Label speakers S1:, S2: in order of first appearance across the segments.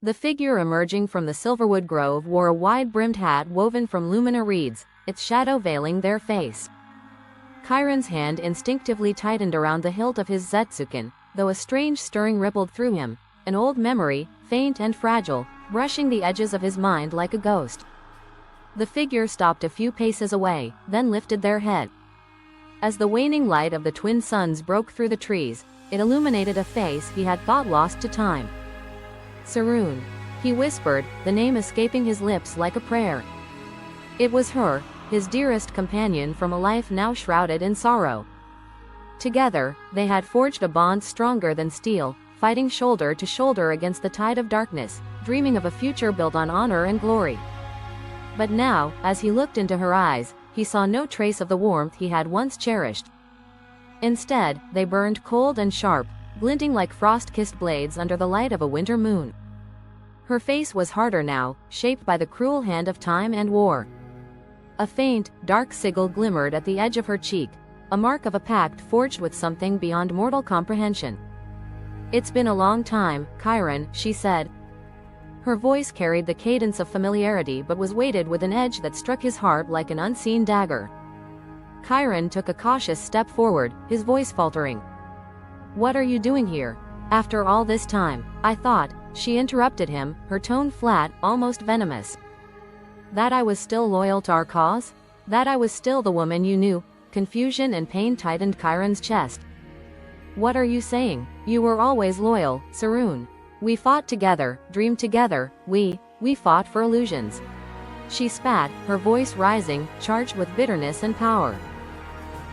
S1: The figure emerging from the silverwood grove wore a wide-brimmed hat woven from lumina reeds, its shadow veiling their face. Chiron's hand instinctively tightened around the hilt of his Zetsuken, though a strange stirring rippled through him, an old memory, faint and fragile, brushing the edges of his mind like a ghost. The figure stopped a few paces away, then lifted their head. As the waning light of the twin suns broke through the trees, it illuminated a face he had thought lost to time. Sarun, he whispered, the name escaping his lips like a prayer. It was her, his dearest companion from a life now shrouded in sorrow. Together, they had forged a bond stronger than steel, fighting shoulder to shoulder against the tide of darkness, dreaming of a future built on honor and glory. But now, as he looked into her eyes, he saw no trace of the warmth he had once cherished. Instead, they burned cold and sharp, glinting like frost-kissed blades under the light of a winter moon. Her face was harder now, shaped by the cruel hand of time and war. A faint, dark sigil glimmered at the edge of her cheek, a mark of a pact forged with something beyond mortal comprehension. "It's been a long time, Chiron," she said. Her voice carried the cadence of familiarity but was weighted with an edge that struck his heart like an unseen dagger. Chiron took a cautious step forward, his voice faltering. "What are you doing here? After all this time?" "I thought," she interrupted him, her tone flat, almost venomous. "That I was still loyal to our cause? That I was still the woman you knew?" Confusion and pain tightened Chiron's chest. "What are you saying? You were always loyal, Sarun. We fought together, dreamed together, we fought for illusions." She spat, her voice rising, charged with bitterness and power.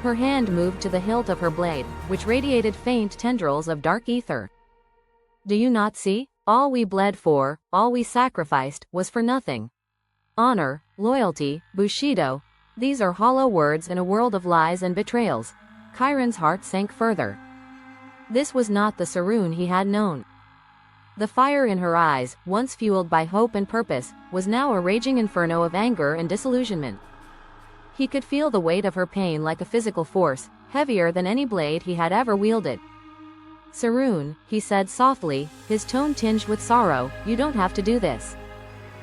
S1: Her hand moved to the hilt of her blade, which radiated faint tendrils of dark ether. "Do you not see? All we bled for, all we sacrificed, was for nothing. Honor, loyalty, Bushido, these are hollow words in a world of lies and betrayals." Chiron's heart sank further. This was not the Sarun he had known. The fire in her eyes, once fueled by hope and purpose, was now a raging inferno of anger and disillusionment. He could feel the weight of her pain like a physical force, heavier than any blade he had ever wielded. "Sarun," he said softly, his tone tinged with sorrow, "you don't have to do this.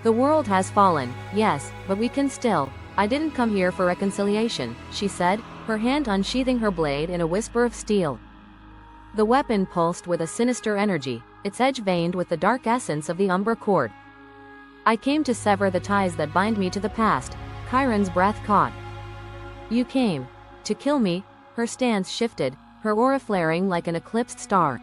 S1: The world has fallen, yes, but we can still." "I didn't come here for reconciliation," she said, her hand unsheathing her blade in a whisper of steel. The weapon pulsed with a sinister energy, its edge veined with the dark essence of the Umbra cord. "I came to sever the ties that bind me to the past." Chiron's breath caught. "You came to kill me?" Her stance shifted, her aura flaring like an eclipsed star.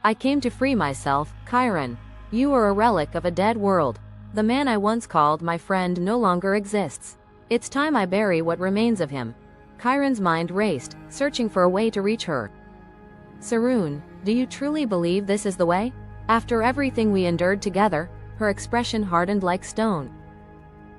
S1: "I came to free myself, Chiron. You are a relic of a dead world. The man I once called my friend no longer exists. It's time I bury what remains of him." Chiron's mind raced, searching for a way to reach her. "Sarun, do you truly believe this is the way? After everything we endured together?" Her expression hardened like stone.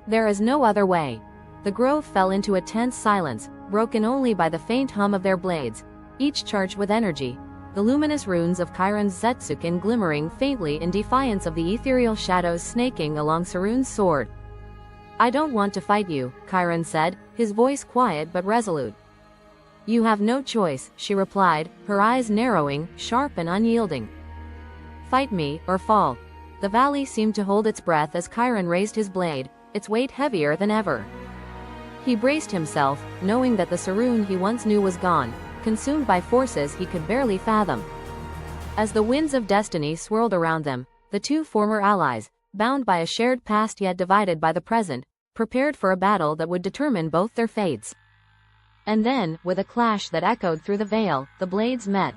S1: "There is no other way." The grove fell into a tense silence, broken only by the faint hum of their blades, each charged with energy, the luminous runes of Chiron's Zetsuken glimmering faintly in defiance of the ethereal shadows snaking along Sarun's sword. "I don't want to fight you," Chiron said, his voice quiet but resolute. "You have no choice," she replied, her eyes narrowing, sharp and unyielding. "Fight me, or fall." The valley seemed to hold its breath as Chiron raised his blade, its weight heavier than ever. He braced himself, knowing that the Sarun he once knew was gone, consumed by forces he could barely fathom. As the winds of destiny swirled around them, the two former allies, bound by a shared past yet divided by the present, prepared for a battle that would determine both their fates. And then, with a clash that echoed through the vale, the blades met.